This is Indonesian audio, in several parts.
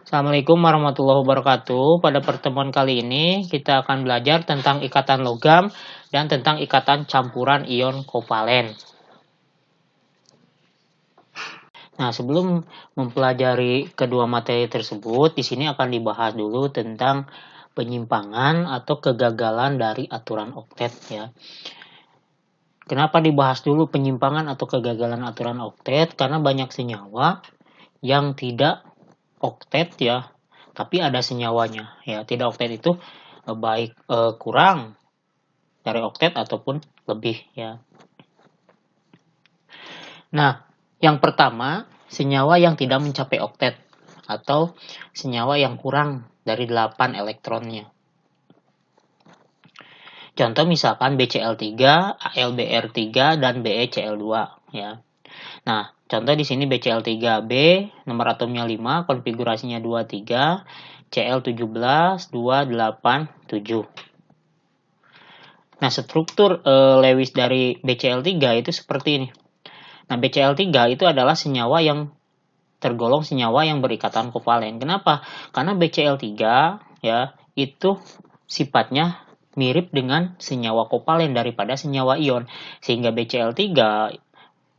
Assalamualaikum warahmatullahi wabarakatuh. Pada pertemuan kali ini kita akan belajar tentang ikatan logam dan tentang ikatan campuran ion kovalen. Nah, sebelum mempelajari kedua materi tersebut, di sini akan dibahas dulu tentang penyimpangan atau kegagalan dari aturan oktet ya. Kenapa dibahas dulu penyimpangan atau kegagalan aturan oktet? Karena banyak senyawa yang tidak oktet ya, tapi ada senyawanya ya. Tidak oktet itu baik kurang dari oktet ataupun lebih ya. Nah, yang pertama, senyawa yang tidak mencapai oktet atau senyawa yang kurang dari 8 elektronnya. Contoh misalkan BCl3, AlBr3 dan BeCl2 ya. Nah, contoh di sini BCl3B, nomor atomnya 5, konfigurasinya 23, Cl17, 287. Nah, struktur Lewis dari BCl3 itu seperti ini. Nah, BCl3 itu adalah senyawa yang tergolong senyawa yang berikatan kovalen. Kenapa? Karena BCl3 ya, itu sifatnya mirip dengan senyawa kovalen daripada senyawa ion. Sehingga BCl3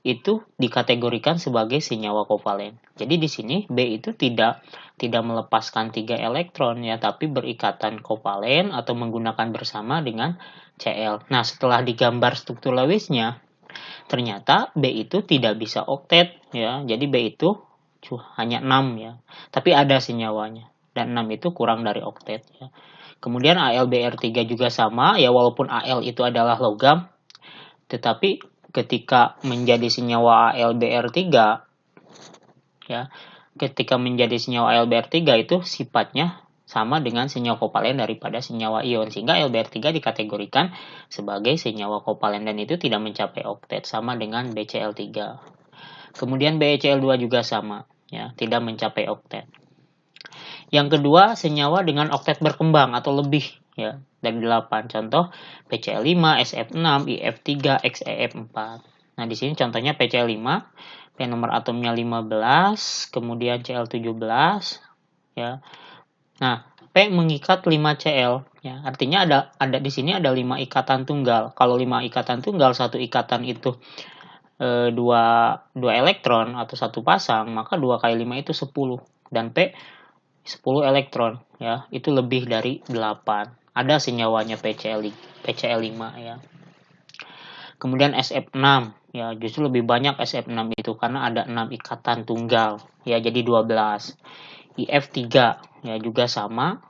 itu dikategorikan sebagai senyawa kovalen. Jadi di sini B itu tidak melepaskan 3 elektron ya, tapi berikatan kovalen atau menggunakan bersama dengan Cl. Nah, setelah digambar struktur Lewisnya, ternyata B itu tidak bisa oktet ya. Jadi B itu hanya 6 ya. Tapi ada senyawanya dan 6 itu kurang dari oktet ya. Kemudian AlBr3 juga sama ya, walaupun Al itu adalah logam, tetapi ketika menjadi senyawa AlBr3 ya, ketika menjadi senyawa AlBr3 itu sifatnya sama dengan senyawa kovalen daripada senyawa ion, sehingga AlBr3 dikategorikan sebagai senyawa kovalen dan itu tidak mencapai oktet, sama dengan BCl3. Kemudian BeCl2 juga sama ya, tidak mencapai oktet. Yang kedua, senyawa dengan oktet berkembang atau lebih ya, dari 8. Contoh PCl5, SF6, IF3, XEF4. Nah, di sini contohnya PCl5, P nomor atomnya 15, kemudian Cl17 ya. Nah, P mengikat 5Cl ya. Artinya ada di sini ada 5 ikatan tunggal. Kalau 5 ikatan tunggal, satu ikatan itu 2 elektron atau satu pasang, maka 2 kali 5 itu 10 dan P 10 elektron ya, itu lebih dari 8. Ada senyawanya PCl5 ya. Kemudian SF6 ya, justru lebih banyak SF6 itu karena ada 6 ikatan tunggal ya, jadi 12. IF3 ya juga sama,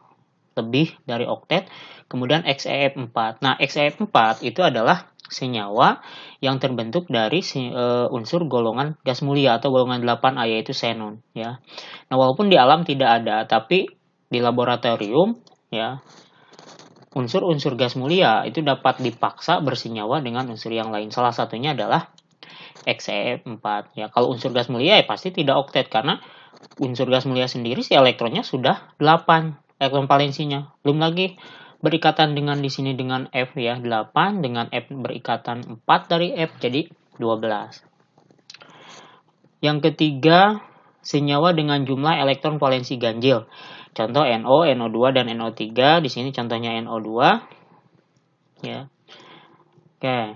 lebih dari oktet. Kemudian XEF4. Nah, XEF4 itu adalah senyawa yang terbentuk dari unsur golongan gas mulia atau golongan 8A, yaitu xenon ya. Nah, walaupun di alam tidak ada, tapi di laboratorium ya, unsur-unsur gas mulia itu dapat dipaksa bersenyawa dengan unsur yang lain. Salah satunya adalah XeF4 ya. Kalau unsur gas mulia ya pasti tidak oktet, karena unsur gas mulia sendiri si elektronnya sudah 8 elektron valensinya. Belum lagi berikatan dengan di sini dengan F ya, 8 dengan F berikatan 4 dari F, jadi 12. Yang ketiga, senyawa dengan jumlah elektron valensi ganjil. Contoh NO, NO2 dan NO3. Di sini contohnya NO2 ya. Oke.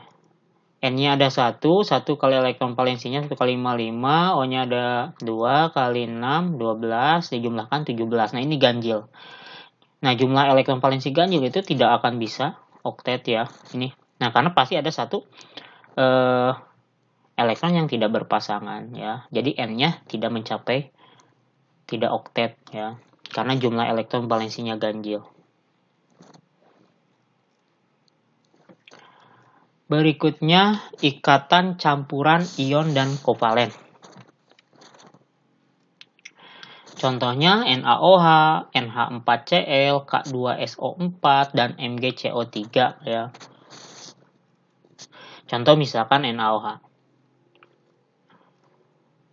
N-nya ada 1 kali elektron valensinya 1 kali 5, O-nya ada 2 kali 6, 12, dijumlahkan 17. Nah, ini ganjil. Nah, jumlah elektron valensi ganjil itu tidak akan bisa oktet ya. Ini. Nah, karena pasti ada satu elektron yang tidak berpasangan ya. Jadi N-nya tidak mencapai tidak oktet ya. Karena jumlah elektron valensinya ganjil. Berikutnya, ikatan campuran ion dan kovalen. Contohnya NaOH, NH4Cl, K2SO4, dan MgCO3 ya. Contoh misalkan NaOH.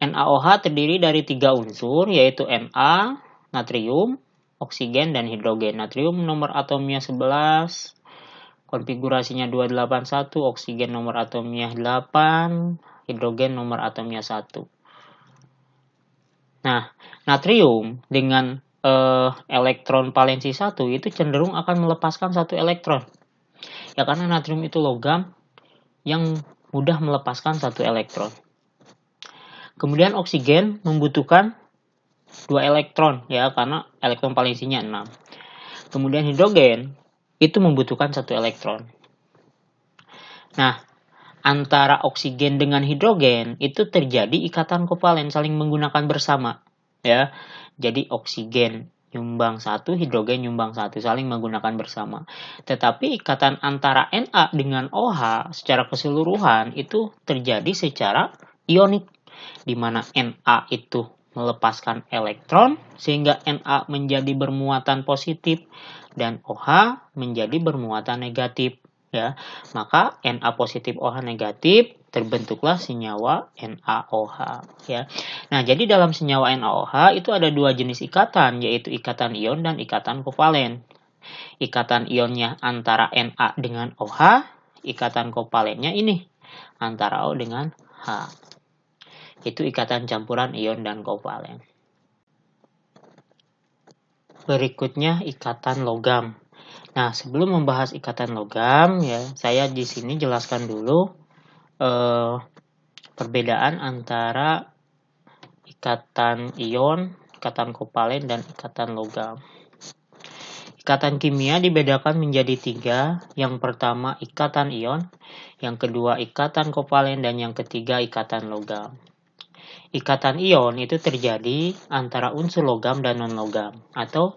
NaOH terdiri dari 3 unsur, yaitu Na, natrium, oksigen, dan hidrogen. Natrium nomor atomnya 11, konfigurasinya 281, oksigen nomor atomnya 8, hidrogen nomor atomnya 1. Nah, natrium dengan elektron valensi 1 itu cenderung akan melepaskan 1 elektron. Ya, karena natrium itu logam yang mudah melepaskan 1 elektron. Kemudian oksigen membutuhkan 2 elektron ya, karena elektron valensinya 6. Kemudian hidrogen itu membutuhkan 1 elektron. Nah, antara oksigen dengan hidrogen itu terjadi ikatan kovalen saling menggunakan bersama ya. Jadi oksigen nyumbang 1, hidrogen nyumbang 1, saling menggunakan bersama. Tetapi ikatan antara Na dengan OH secara keseluruhan itu terjadi secara ionik, di mana Na itu melepaskan elektron sehingga Na menjadi bermuatan positif dan OH menjadi bermuatan negatif ya. Maka Na positif OH negatif, terbentuklah senyawa NaOH ya. Nah, jadi dalam senyawa NaOH itu ada 2 jenis ikatan, yaitu ikatan ion dan ikatan kovalen. Ikatan ionnya antara Na dengan OH, ikatan kovalennya ini antara O dengan H. Itu ikatan campuran ion dan kovalen. Berikutnya ikatan logam. Nah, sebelum membahas ikatan logam ya, saya di sini jelaskan dulu perbedaan antara ikatan ion, ikatan kovalen, dan ikatan logam. Ikatan kimia dibedakan menjadi 3. Yang pertama ikatan ion, yang kedua ikatan kovalen, dan yang ketiga ikatan logam. Ikatan ion itu terjadi antara unsur logam dan non-logam, atau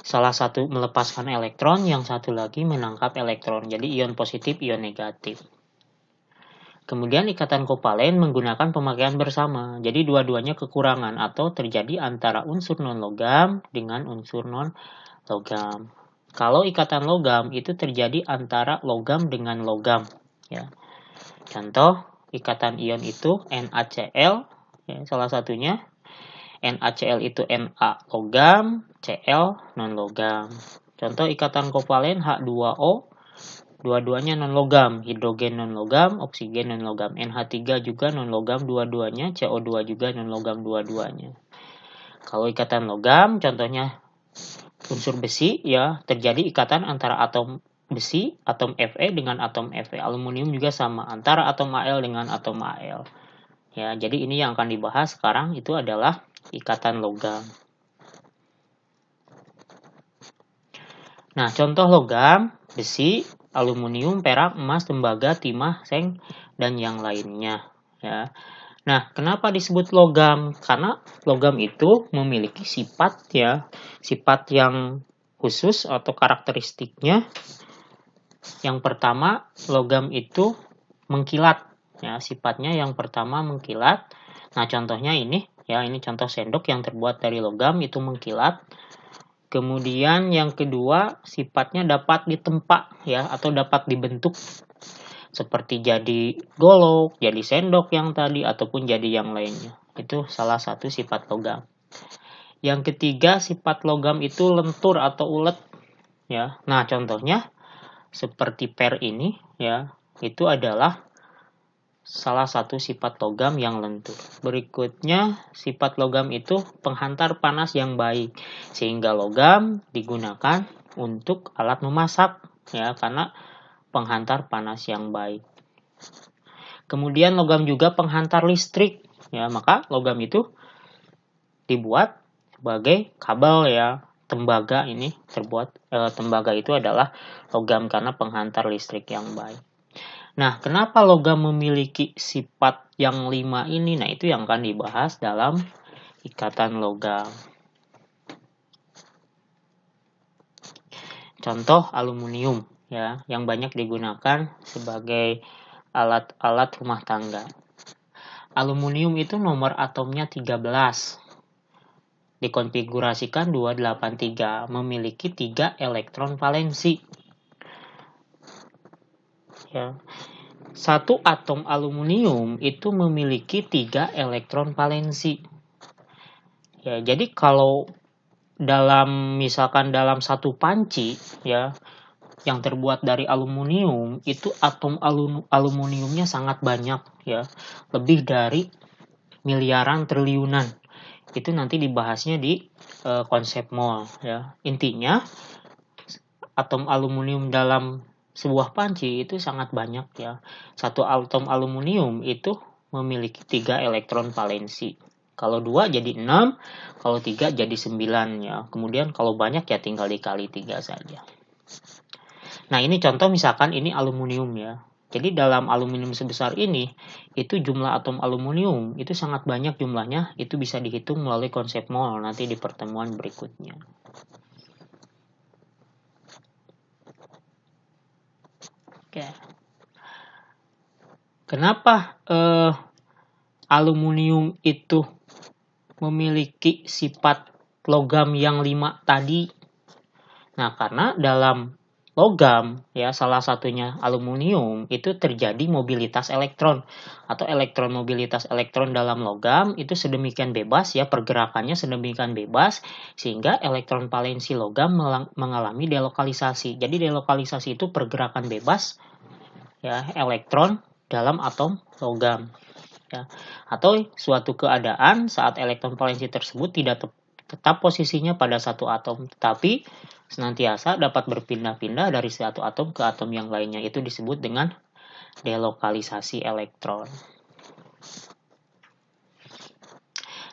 salah satu melepaskan elektron, yang satu lagi menangkap elektron. Jadi ion positif, ion negatif. Kemudian ikatan kovalen menggunakan pemakaian bersama. Jadi dua-duanya kekurangan atau terjadi antara unsur non-logam dengan unsur non-logam. Kalau ikatan logam itu terjadi antara logam dengan logam. Ya. Contoh ikatan ion itu NaCl. Ya, salah satunya NaCl itu Na logam, Cl non logam. Contoh ikatan kovalen H2O, dua-duanya non logam, hidrogen non logam, oksigen non logam, NH3 juga non logam dua-duanya, CO2 juga non logam dua-duanya. Kalau ikatan logam, contohnya unsur besi ya, terjadi ikatan antara atom besi, atom Fe dengan atom Fe. Aluminium juga sama, antara atom Al dengan atom Al. Ya, jadi ini yang akan dibahas sekarang itu adalah ikatan logam. Nah, contoh logam, besi, aluminium, perak, emas, tembaga, timah, seng, dan yang lainnya. Ya. Nah, kenapa disebut logam? Karena logam itu memiliki sifat ya, sifat yang khusus atau karakteristiknya. Yang pertama, logam itu mengkilat. Ya, sifatnya yang pertama mengkilat. Nah, contohnya ini, ya, ini contoh sendok yang terbuat dari logam itu mengkilat. Kemudian yang kedua, sifatnya dapat ditempa, ya, atau dapat dibentuk. Seperti jadi golok, jadi sendok yang tadi, ataupun jadi yang lainnya. Itu salah satu sifat logam. Yang ketiga, sifat logam itu lentur atau ulet. Ya, nah contohnya seperti per ini, ya, itu adalah salah satu sifat logam yang lentur. Berikutnya, sifat logam itu penghantar panas yang baik, sehingga logam digunakan untuk alat memasak, ya, karena penghantar panas yang baik. Kemudian logam juga penghantar listrik, ya, maka logam itu dibuat sebagai kabel, ya. Tembaga ini terbuat, tembaga itu adalah logam karena penghantar listrik yang baik. Nah, kenapa logam memiliki sifat yang 5 ini? Nah, itu yang akan dibahas dalam ikatan logam. Contoh aluminium, ya, yang banyak digunakan sebagai alat-alat rumah tangga. Aluminium itu nomor atomnya 13. Dikonfigurasikan 283, memiliki 3 elektron valensi. Ya. Satu atom aluminium itu memiliki 3 elektron valensi. Ya, jadi kalau misalkan dalam satu panci, ya, yang terbuat dari aluminium, itu atom aluminiumnya sangat banyak, ya, lebih dari miliaran triliunan. itu nanti dibahasnya di konsep mol ya. Intinya atom aluminium dalam sebuah panci itu sangat banyak ya. Satu atom aluminium itu memiliki 3 elektron valensi. Kalau 2 jadi 6, kalau 3 jadi 9 ya. Kemudian kalau banyak ya tinggal dikali 3 saja. Nah, ini contoh misalkan ini aluminium ya. Jadi dalam aluminium sebesar ini, itu jumlah atom aluminium itu sangat banyak jumlahnya, itu bisa dihitung melalui konsep mol nanti di pertemuan berikutnya. Oke. Kenapa aluminium itu memiliki sifat logam yang 5 tadi? Nah, karena dalam logam ya salah satunya aluminium itu terjadi mobilitas elektron atau mobilitas elektron dalam logam itu sedemikian bebas ya, pergerakannya sedemikian bebas sehingga elektron valensi logam mengalami delokalisasi. Jadi delokalisasi itu pergerakan bebas ya elektron dalam atom logam ya. Atau suatu keadaan saat elektron valensi tersebut tidak tetap posisinya pada satu atom, tetapi senantiasa dapat berpindah-pindah dari satu atom ke atom yang lainnya. Itu disebut dengan delokalisasi elektron.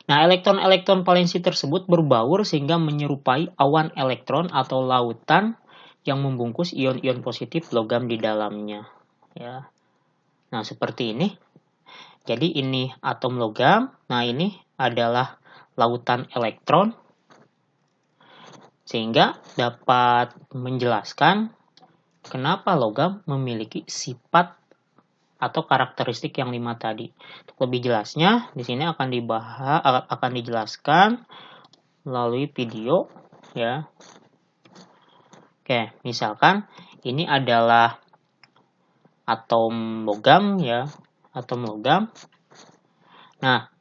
Nah, elektron-elektron valensi tersebut berbaur sehingga menyerupai awan elektron atau lautan yang membungkus ion-ion positif logam di dalamnya. Ya. Nah, seperti ini. Jadi ini atom logam. Nah, ini adalah lautan elektron. Sehingga dapat menjelaskan kenapa logam memiliki sifat atau karakteristik yang 5 tadi. Untuk lebih jelasnya, di sini akan dijelaskan melalui video ya. Oke, misalkan ini adalah atom logam ya, atom logam. Nah,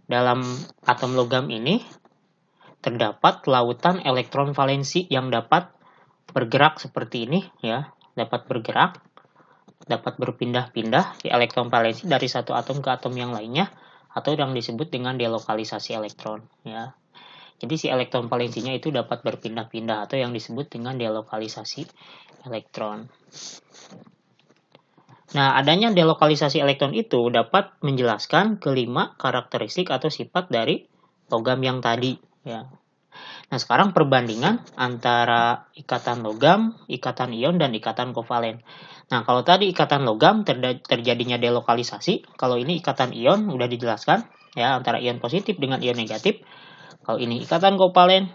dalam atom logam ini terdapat lautan elektron valensi yang dapat bergerak seperti ini ya, dapat bergerak, dapat berpindah-pindah di elektron valensi dari satu atom ke atom yang lainnya atau yang disebut dengan delokalisasi elektron ya. Jadi si elektron valensinya itu dapat berpindah-pindah atau yang disebut dengan delokalisasi elektron. Nah, adanya delokalisasi elektron itu dapat menjelaskan kelima karakteristik atau sifat dari logam yang tadi ya. Nah, sekarang perbandingan antara ikatan logam, ikatan ion, dan ikatan kovalen. Nah, kalau tadi ikatan logam terjadinya delokalisasi, kalau ini ikatan ion udah dijelaskan ya, antara ion positif dengan ion negatif. Kalau ini ikatan kovalen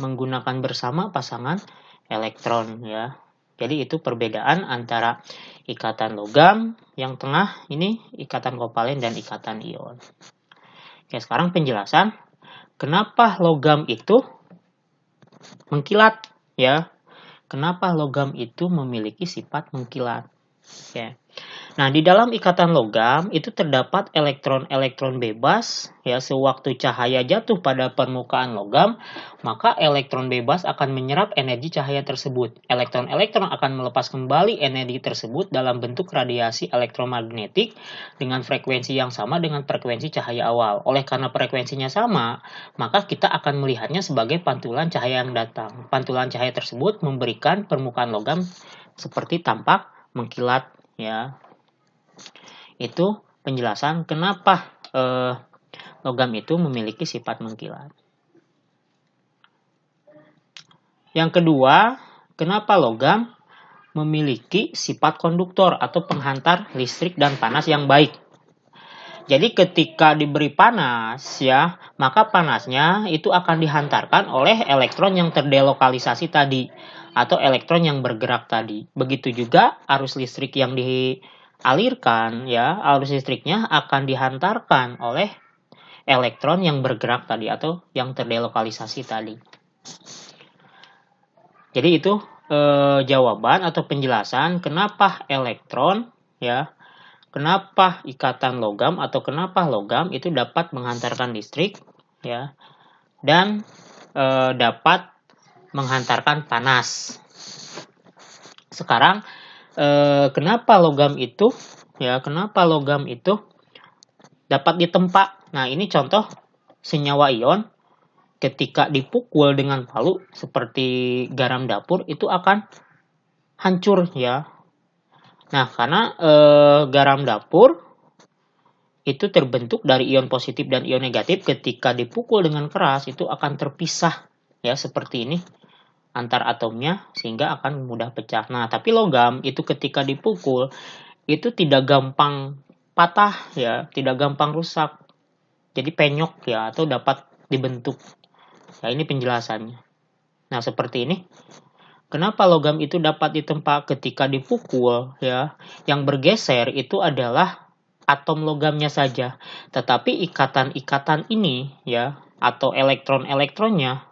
menggunakan bersama pasangan elektron ya. Jadi itu perbedaan antara ikatan logam yang tengah ini ikatan kovalen dan ikatan ion. Oke, sekarang penjelasan kenapa logam itu mengkilat ya. Kenapa logam itu memiliki sifat mengkilat? Oke. Nah, di dalam ikatan logam itu terdapat elektron-elektron bebas ya. Sewaktu cahaya jatuh pada permukaan logam, maka elektron bebas akan menyerap energi cahaya tersebut. Elektron-elektron akan melepas kembali energi tersebut dalam bentuk radiasi elektromagnetik dengan frekuensi yang sama dengan frekuensi cahaya awal. Oleh karena frekuensinya sama, maka kita akan melihatnya sebagai pantulan cahaya yang datang. Pantulan cahaya tersebut memberikan permukaan logam seperti tampak mengkilat ya. Itu penjelasan kenapa logam itu memiliki sifat mengkilat. Yang kedua, kenapa logam memiliki sifat konduktor atau penghantar listrik dan panas yang baik. Jadi ketika diberi panas ya, maka panasnya itu akan dihantarkan oleh elektron yang terdelokalisasi tadi atau elektron yang bergerak tadi. Begitu juga arus listrik yang dialirkan ya, arus listriknya akan dihantarkan oleh elektron yang bergerak tadi atau yang terdelokalisasi tadi. Jadi itu jawaban atau penjelasan kenapa elektron ya, kenapa ikatan logam atau kenapa logam itu dapat menghantarkan listrik ya, dan dapat menghantarkan panas. Sekarang kenapa logam itu ya, kenapa logam itu dapat ditempa? Nah, ini contoh senyawa ion ketika dipukul dengan palu seperti garam dapur itu akan hancur ya. Nah, karena garam dapur itu terbentuk dari ion positif dan ion negatif, ketika dipukul dengan keras itu akan terpisah ya seperti ini antar atomnya sehingga akan mudah pecah. Nah, tapi logam itu ketika dipukul itu tidak gampang patah ya, tidak gampang rusak. Jadi penyok ya atau dapat dibentuk. Nah, ini penjelasannya. Nah, seperti ini. Kenapa logam itu dapat ditempa ketika dipukul ya? Yang bergeser itu adalah atom logamnya saja. Tetapi ikatan-ikatan ini ya atau elektron-elektronnya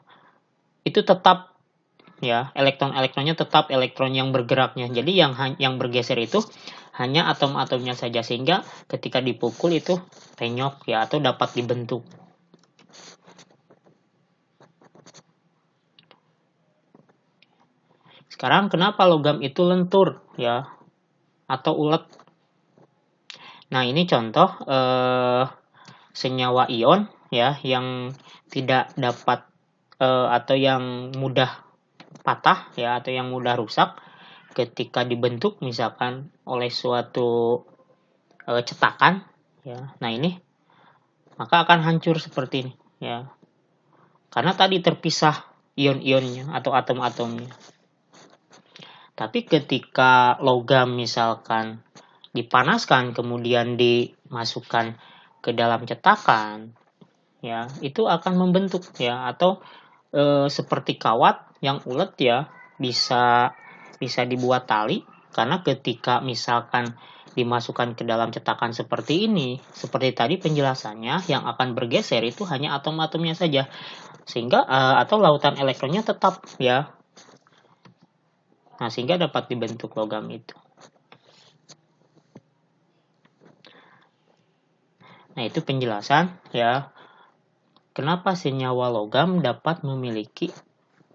itu tetap ya, elektron-elektronnya tetap elektron yang bergeraknya. Jadi yang bergeser itu hanya atom-atomnya saja sehingga ketika dipukul itu penyok ya atau dapat dibentuk. Sekarang kenapa logam itu lentur ya atau ulet? Nah, ini contoh senyawa ion ya yang tidak dapat atau yang mudah patah ya atau yang mudah rusak ketika dibentuk misalkan oleh suatu cetakan ya. Nah, ini maka akan hancur seperti ini ya. Karena tadi terpisah ion-ionnya atau atom-atomnya. Tapi ketika logam misalkan dipanaskan kemudian dimasukkan ke dalam cetakan ya, itu akan membentuk ya atau seperti kawat yang ulet ya, bisa dibuat tali karena ketika misalkan dimasukkan ke dalam cetakan seperti ini, seperti tadi penjelasannya, yang akan bergeser itu hanya atom-atomnya saja sehingga atau lautan elektronnya tetap ya. Nah, sehingga dapat dibentuk logam itu. Nah, itu penjelasan ya kenapa senyawa logam dapat memiliki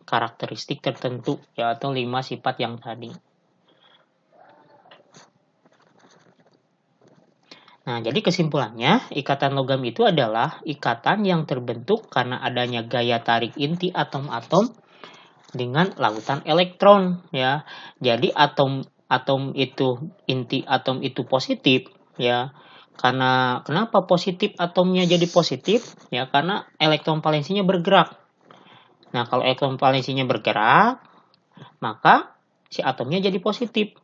karakteristik tertentu ya atau 5 sifat yang tadi. Nah, jadi kesimpulannya, ikatan logam itu adalah ikatan yang terbentuk karena adanya gaya tarik inti atom-atom dengan lautan elektron ya. Jadi atom itu inti atom itu positif ya. Karena kenapa positif atomnya jadi positif? Ya karena elektron valensinya bergerak. Nah, kalau elektron valensinya bergerak, maka si atomnya jadi positif.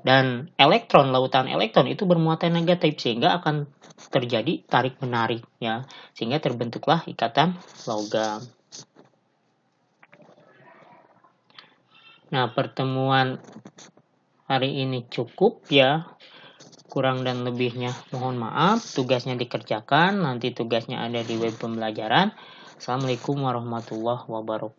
Dan lautan elektron itu bermuatan negatif sehingga akan terjadi tarik menarik ya. Sehingga terbentuklah ikatan logam. Nah, pertemuan hari ini cukup ya. Kurang dan lebihnya mohon maaf. Tugasnya dikerjakan. Nanti tugasnya ada di web pembelajaran. Assalamualaikum warahmatullahi wabarakatuh.